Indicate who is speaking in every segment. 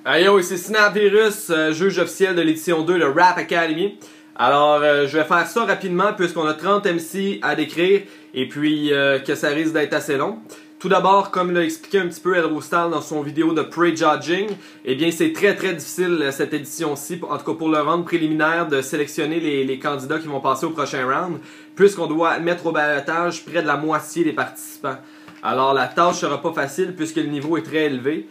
Speaker 1: Yo, ici SnapVirus, juge officiel de l'édition 2 de Rap Academy. Alors, je vais faire ça rapidement puisqu'on a 30 MC à décrire et puis que ça risque d'être assez long. Tout d'abord, comme l'a expliqué un petit peu Elrostal dans son vidéo de Prejudging, eh bien c'est très difficile cette édition-ci, en tout cas pour le round préliminaire, de sélectionner les candidats qui vont passer au prochain round, puisqu'on doit mettre au ballottage près de la moitié des participants. Alors la tâche sera pas facile puisque le niveau est très élevé.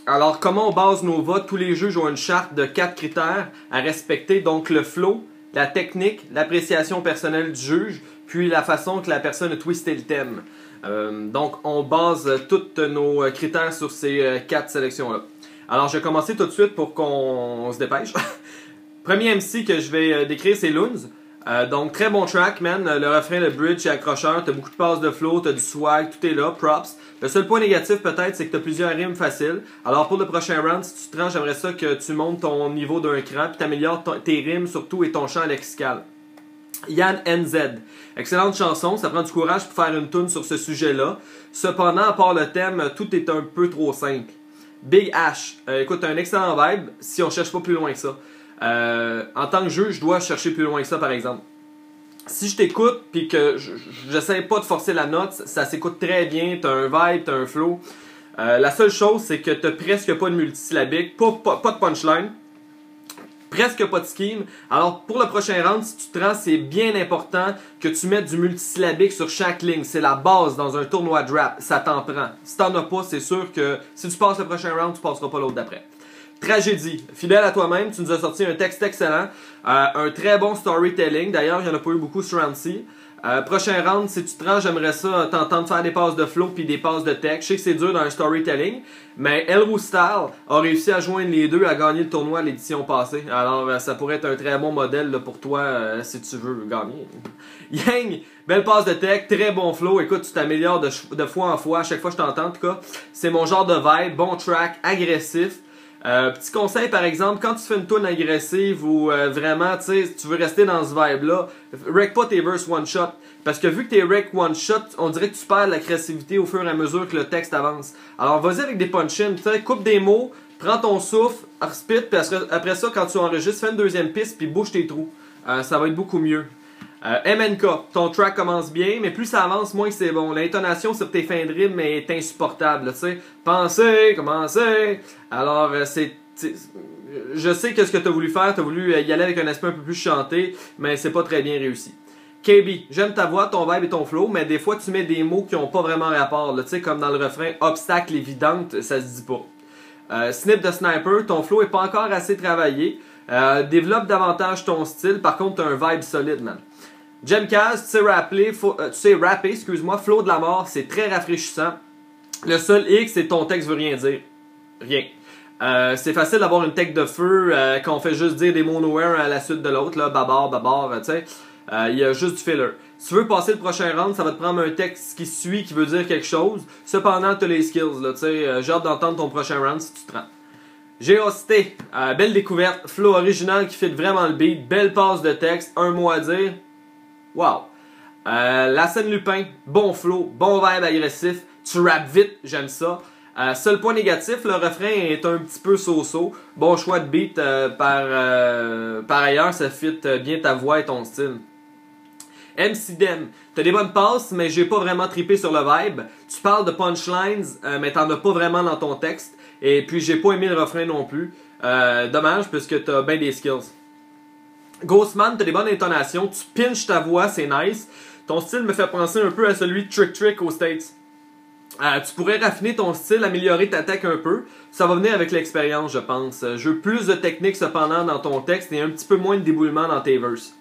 Speaker 1: Alors comment on base nos votes? Tous les juges ont une charte de 4 critères à respecter, donc le flow, la technique, l'appréciation personnelle du juge, puis la façon que la personne a twisté le thème. Donc on base tous nos critères sur ces 4 sélections-là. Alors je vais commencer tout de suite pour qu'on se dépêche. Premier MC que je vais décrire, c'est Loons. Donc très bon track, man. Le refrain, le bridge est accrocheur, t'as beaucoup de passes de flow, t'as du swag, tout est là, props. Le seul point négatif peut-être, c'est que t'as plusieurs rimes faciles. Alors pour le prochain round, si tu te rends, j'aimerais ça que tu montes ton niveau d'un cran, puis t'améliores tes rimes surtout et ton champ lexical. Yann NZ. Excellente chanson, ça prend du courage pour faire une tune sur ce sujet-là. Cependant, à part le thème, tout est un peu trop simple. Big Ash. Écoute, un excellent vibe si on cherche pas plus loin que ça. En tant que juge, je dois chercher plus loin que ça, par exemple. Si je t'écoute puis que j'essaie pas de forcer la note, ça s'écoute très bien, t'as un vibe, t'as un flow. La seule chose, c'est que t'as presque pas de multisyllabique, pas de punchline, presque pas de scheme. Alors pour le prochain round, si tu te rends, c'est bien important que tu mettes du multisyllabique sur chaque ligne. C'est la base dans un tournoi de rap, ça t'en prend. Si t'en as pas, c'est sûr que si tu passes le prochain round, tu passeras pas l'autre d'après. Tragédie. Fidèle à toi-même, tu nous as sorti un texte excellent, un très bon storytelling. D'ailleurs, il n'y en a pas eu beaucoup sur round-ci. Prochain round, si tu te rends, j'aimerais ça t'entendre faire des passes de flow puis des passes de texte. Je sais que c'est dur dans un storytelling, mais Elrostal a réussi à joindre les deux à gagner le tournoi l'édition passée. Alors, ça pourrait être un très bon modèle là, pour toi si tu veux gagner. Yang, belle passe de texte, très bon flow. Écoute, tu t'améliores de fois en fois. À chaque fois que je t'entends, en tout cas, c'est mon genre de vibe. Bon track, agressif. Petit conseil par exemple, quand tu fais une tune agressive ou vraiment tu veux rester dans ce vibe-là, wreck pas tes verses one shot. Parce que vu que t'es wreck one shot, on dirait que tu perds l'agressivité au fur et à mesure que le texte avance. Alors vas-y avec des punch-ins, coupe des mots, prends ton souffle, spit, puis après ça, quand tu enregistres, fais une deuxième piste puis bouge tes trous. Ça va être beaucoup mieux. MNK, ton track commence bien, mais plus ça avance, moins c'est bon. L'intonation sur tes fins de rime est insupportable, tu sais. Pensez, commencez. Alors, je sais que ce que tu as voulu faire, tu as voulu y aller avec un aspect un peu plus chanté, mais c'est pas très bien réussi. KB, j'aime ta voix, ton vibe et ton flow, mais des fois tu mets des mots qui ont pas vraiment rapport, tu sais, comme dans le refrain obstacle évidente, ça se dit pas. Snip de Sniper, ton flow est pas encore assez travaillé. Développe davantage ton style, par contre t'as un vibe solide, man. Jemcast, tu sais rapper, excuse-moi, flow de la mort, c'est très rafraîchissant. Le seul X, c'est ton texte veut rien dire. Rien. C'est facile d'avoir une tech de feu quand on fait juste dire des mots nowhere à la suite de l'autre, là, babar, tu sais. Il y a juste du filler. Si tu veux passer le prochain round, ça va te prendre un texte qui suit, qui veut dire quelque chose. Cependant, tu as les skills, là, tu sais. J'ai hâte d'entendre ton prochain round si tu te rends. Géocité, belle découverte, flow original qui fit vraiment le beat, belle passe de texte, un mot à dire. Wow. La scène Lupin, bon flow, bon vibe agressif, tu rappes vite, j'aime ça. Seul point négatif, le refrain est un petit peu so-so. Bon choix de beat, par ailleurs, ça fit bien ta voix et ton style. MC Dem, t'as des bonnes passes, mais j'ai pas vraiment trippé sur le vibe. Tu parles de punchlines, mais t'en as pas vraiment dans ton texte. Et puis j'ai pas aimé le refrain non plus. Dommage, puisque t'as bien des skills. Ghostman, t'as des bonnes intonations, tu pinches ta voix, c'est nice. Ton style me fait penser un peu à celui de Trick Trick aux States. Tu pourrais raffiner ton style, améliorer ta tech un peu. Ça va venir avec l'expérience, je pense. Je veux plus de technique cependant dans ton texte et un petit peu moins de déboulement dans tes verses.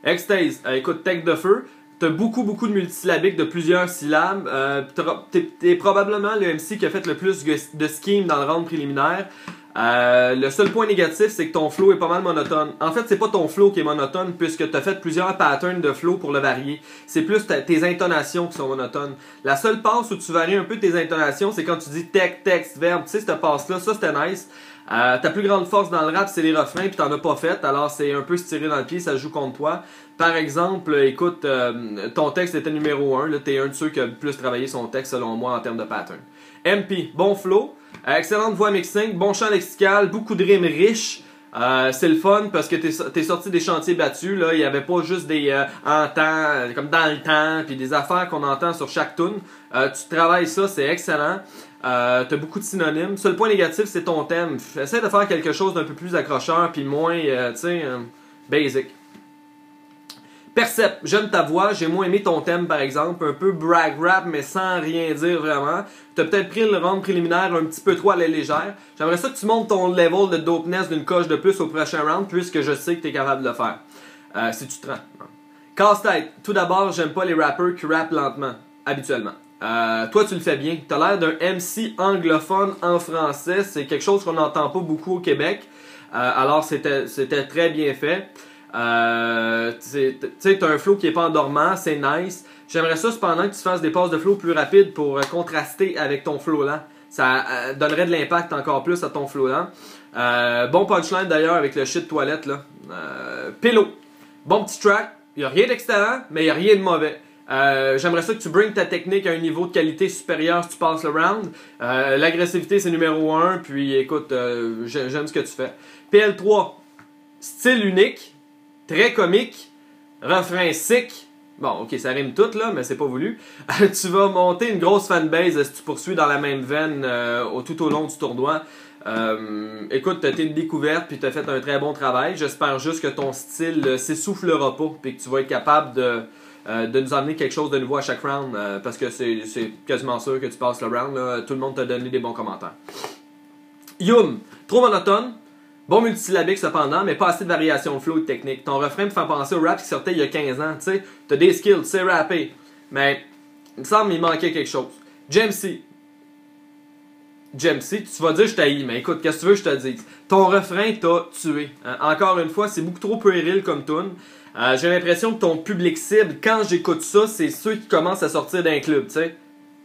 Speaker 1: Extase, écoute, tech de feu. T'as beaucoup de multisyllabiques de plusieurs syllabes. T'es probablement le MC qui a fait le plus de scheme dans le round préliminaire. Le seul point négatif, c'est que ton flow est pas mal monotone. En fait, c'est pas ton flow qui est monotone puisque tu as fait plusieurs patterns de flow pour le varier. C'est plus tes intonations qui sont monotones. La seule passe où tu varies un peu tes intonations, c'est quand tu dis texte, verbe. Tu sais, cette passe-là, ça c'était nice. Ta plus grande force dans le rap, c'est les refrains, puis t'en as pas fait, alors c'est un peu se tirer dans le pied, ça joue contre toi. Par exemple, écoute, ton texte était numéro 1, là, t'es un de ceux qui a le plus travaillé son texte selon moi en termes de pattern. MP, bon flow. Excellente voix mixing, bon chant lexical, beaucoup de rimes riches. C'est le fun parce que t'es sorti des chantiers battus, là. Il y avait pas juste des en temps, comme dans le temps, puis des affaires qu'on entend sur chaque tune. Tu travailles ça, c'est excellent. T'as beaucoup de synonymes. Seul point négatif, c'est ton thème. Essaie de faire quelque chose d'un peu plus accrocheur, puis moins, tu sais, basic. Percept, j'aime ta voix, j'ai moins aimé ton thème par exemple, un peu brag rap mais sans rien dire vraiment. T'as peut-être pris le round préliminaire un petit peu trop à la légère. J'aimerais ça que tu montes ton level de dopeness d'une coche de plus au prochain round puisque je sais que t'es capable de le faire. Si tu te rends. Casse-tête, tout d'abord j'aime pas les rappers qui rappent lentement, habituellement. Toi tu le fais bien, t'as l'air d'un MC anglophone en français, c'est quelque chose qu'on n'entend pas beaucoup au Québec. Alors c'était très bien fait. Tu sais, t'as un flow qui est pas endormant, c'est nice. J'aimerais ça cependant que tu fasses des passes de flow plus rapides pour contraster avec ton flow lent. Ça donnerait de l'impact encore plus à ton flow lent. Bon punchline d'ailleurs avec le shit toilette là. Pillow. Bon petit track. Il a rien d'excellent, mais il a rien de mauvais. J'aimerais ça que tu bring ta technique à un niveau de qualité supérieur si tu passes le round. L'agressivité c'est numéro 1. Puis écoute, j'aime ce que tu fais. PL3. Style unique. Très comique, refrain sick. Bon, ok, ça rime tout là, mais c'est pas voulu. Tu vas monter une grosse fanbase si tu poursuis dans la même veine tout au long du tournoi. Écoute, t'as été une découverte puis t'as fait un très bon travail. J'espère juste que ton style s'essoufflera pas puis que tu vas être capable de nous amener quelque chose de nouveau à chaque round parce que c'est quasiment sûr que tu passes le round. Là. Tout le monde t'a donné des bons commentaires. Yum, trop monotone. Bon multisyllabique cependant, mais pas assez de variation de flow et de technique. Ton refrain me fait penser au rap qui sortait il y a 15 ans, tu sais. T'as des skills, tu sais rapper. Mais il me semble qu'il manquait quelque chose. Jamesy, tu vas dire je t'haïs, mais écoute, qu'est-ce que tu veux que je te dise? Ton refrain t'a tué. Encore une fois, c'est beaucoup trop puéril comme tune. J'ai l'impression que ton public cible, quand j'écoute ça, c'est ceux qui commencent à sortir d'un club, tu sais,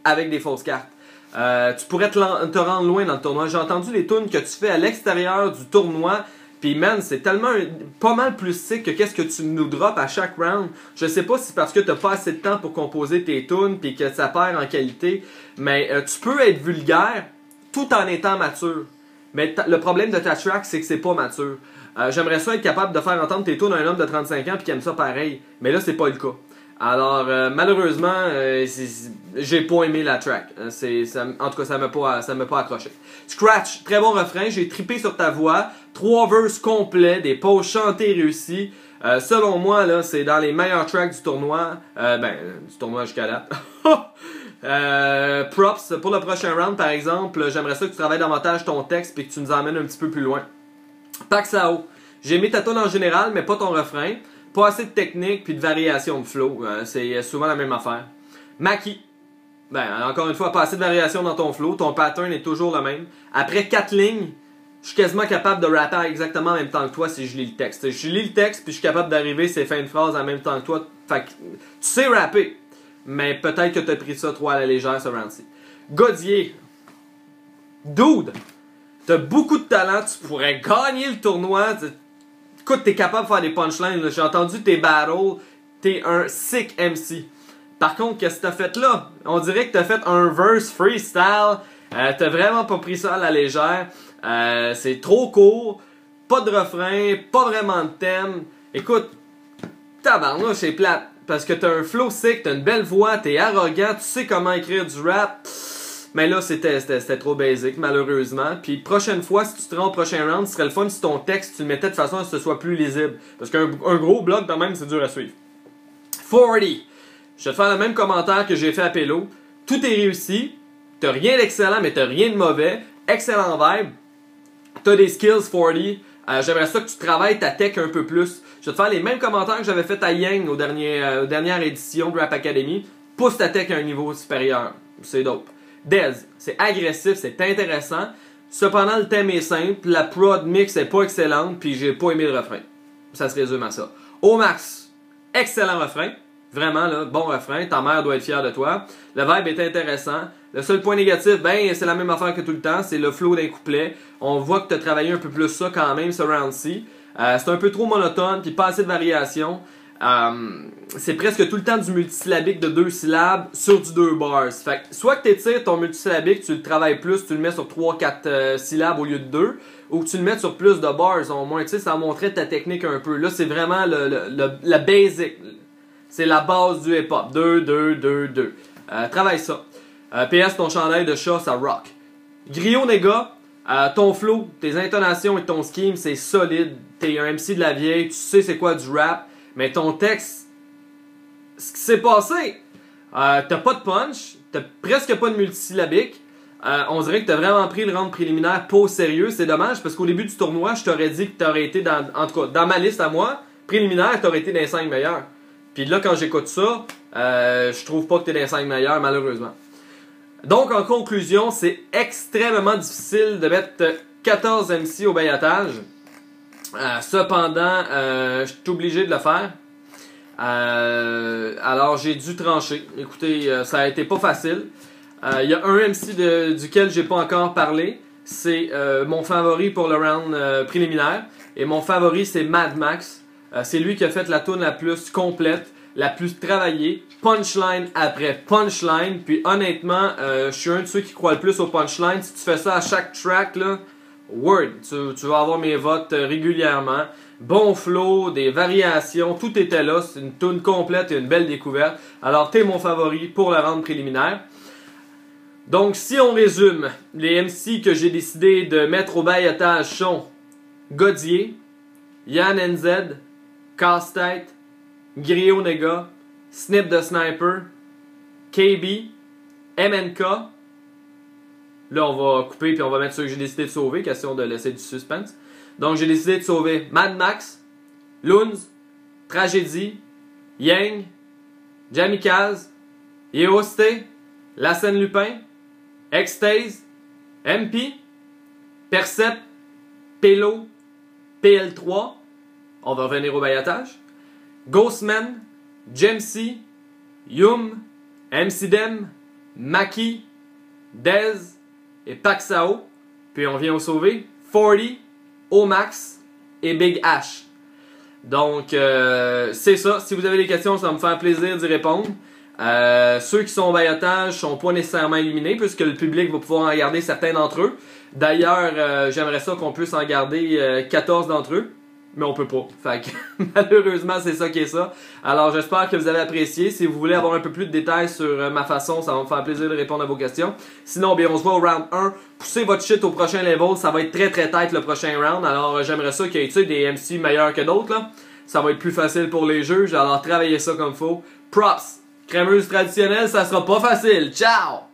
Speaker 1: avec des fausses cartes. Tu pourrais te rendre loin dans le tournoi. J'ai entendu les tunes que tu fais à l'extérieur du tournoi. Puis man, c'est tellement pas mal plus sick que qu'est-ce que tu nous drops à chaque round. Je sais pas si c'est parce que t'as pas assez de temps pour composer tes tunes puis que ça perd en qualité. Mais tu peux être vulgaire tout en étant mature. Mais le problème de ta track, c'est que c'est pas mature. J'aimerais ça être capable de faire entendre tes tunes à un homme de 35 ans puis qui aime ça pareil. Mais là, c'est pas le cas. Alors, malheureusement, j'ai pas aimé la track. En tout cas, ça m'a pas accroché. Scratch, très bon refrain. J'ai trippé sur ta voix. 3 verses complets, des pauses chantées réussies. Selon moi, là, c'est dans les meilleurs tracks du tournoi. Du tournoi jusqu'à date. Props. Pour le prochain round, par exemple, j'aimerais ça que tu travailles davantage ton texte et que tu nous emmènes un petit peu plus loin. Paxao. J'ai aimé ta tune en général, mais pas ton refrain. Pas assez de technique puis de variation de flow. C'est souvent la même affaire. Maki. Encore une fois, pas assez de variation dans ton flow. Ton pattern est toujours le même. Après 4 lignes, je suis quasiment capable de rapper exactement en même temps que toi si je lis le texte. Je lis le texte puis je suis capable d'arriver ces fins de phrase en même temps que toi. Fait que, tu sais rapper. Mais peut-être que tu as pris ça trop à la légère ce round-ci. Godier. Dude. T'as beaucoup de talent. Tu pourrais gagner le tournoi. Écoute, t'es capable de faire des punchlines. J'ai entendu tes battles. T'es un sick MC. Par contre, qu'est-ce que t'as fait là? On dirait que t'as fait un verse freestyle. T'as vraiment pas pris ça à la légère. C'est trop court. Pas de refrain. Pas vraiment de thème. Écoute, tabarnouche, c'est plate. Parce que t'as un flow sick, t'as une belle voix, t'es arrogant, tu sais comment écrire du rap. Mais là, c'était trop basic, malheureusement. Puis prochaine fois, si tu te rends au prochain round, ce serait le fun si ton texte, tu le mettais de façon à ce que ce soit plus lisible. Parce qu'un gros bloc, quand même, c'est dur à suivre. 40. Je vais te faire le même commentaire que j'ai fait à Pélo. Tout est réussi. T'as rien d'excellent, mais t'as rien de mauvais. Excellent vibe. T'as des skills, 40. J'aimerais ça que tu travailles ta tech un peu plus. Je vais te faire les mêmes commentaires que j'avais fait à Yang aux dernières éditions de Rap Academy. Pousse ta tech à un niveau supérieur. C'est dope. Dez, c'est agressif, c'est intéressant. Cependant, le thème est simple. La prod mix est pas excellente. Puis j'ai pas aimé le refrain. Ça se résume à ça. Au max, excellent refrain. Vraiment, là, bon refrain. Ta mère doit être fière de toi. Le vibe est intéressant. Le seul point négatif, c'est la même affaire que tout le temps. C'est le flow d'un couplet. On voit que tu as travaillé un peu plus ça quand même, ce round-ci. C'est un peu trop monotone, puis pas assez de variation. c'est presque tout le temps du multisyllabique de 2 syllabes sur du 2 bars. Fait que soit que tu étires ton multisyllabique, tu le travailles plus, tu le mets sur 3-4 syllabes au lieu de 2, ou que tu le mets sur plus de bars, au moins, tu sais, ça montrait ta technique un peu. Là, c'est vraiment la basic. C'est la base du hip-hop. 2, 2, 2, 2. Travaille ça. PS, ton chandail de chat, ça rock. Griot, nègre, ton flow, tes intonations et ton scheme, c'est solide. T'es un MC de la vieille, tu sais c'est quoi du rap. Mais ton texte, ce qui s'est passé, t'as pas de punch, t'as presque pas de multisyllabique. On dirait que t'as vraiment pris le round préliminaire pas au sérieux. C'est dommage parce qu'au début du tournoi, je t'aurais dit que t'aurais été en tout cas, dans ma liste à moi, préliminaire, t'aurais été dans les 5 meilleurs. Puis là, quand j'écoute ça, je trouve pas que t'es dans les 5 meilleurs, malheureusement. Donc, en conclusion, c'est extrêmement difficile de mettre 14 MC au baillotage. Cependant, je suis obligé de le faire. Alors, j'ai dû trancher. Écoutez, ça a été pas facile. Il y a un MC duquel j'ai pas encore parlé. C'est mon favori pour le round préliminaire. Et mon favori, c'est Mad Max. C'est lui qui a fait la tune la plus complète, la plus travaillée, punchline après punchline. Puis honnêtement, je suis un de ceux qui croient le plus au punchline. Si tu fais ça à chaque track, là, word, tu vas avoir mes votes régulièrement. Bon flow, des variations, tout était là. C'est une tune complète et une belle découverte. Alors, t'es mon favori pour le round préliminaire. Donc, si on résume, les MC que j'ai décidé de mettre au baillotage sont Godier, Yann NZ, Casse-Tête, Griot Nega, Snip the Sniper, KB, MNK. Là, on va couper puis on va mettre ceux que j'ai décidé de sauver, question de laisser du suspense. Donc, j'ai décidé de sauver Mad Max, Loons, Tragédie, Yang, Jamikaz, Yeoste, Lassène Lupin, Extase, MP, Percept, Pelo, PL3, on va revenir au baillotage, Ghostman, Jamesy, Yum, MCDem, Maki, Dez et Paxao. Puis on vient au sauver 40, Omax et Big Ash. Donc c'est ça. Si vous avez des questions, ça va me faire plaisir d'y répondre. Ceux qui sont au baillotage sont pas nécessairement éliminés puisque le public va pouvoir en garder certains d'entre eux. D'ailleurs, j'aimerais ça qu'on puisse en garder 14 d'entre eux. Mais on peut pas. Fait que, malheureusement, c'est ça qui est ça. Alors, j'espère que vous avez apprécié. Si vous voulez avoir un peu plus de détails sur ma façon, ça va me faire plaisir de répondre à vos questions. Sinon, bien, on se voit au round 1. Poussez votre shit au prochain level. Ça va être très très tight le prochain round. Alors, j'aimerais ça qu'il y ait des MC meilleurs que d'autres, là. Ça va être plus facile pour les juges. Alors, travaillez ça comme faut. Props! Crémeuse traditionnelle, ça sera pas facile. Ciao!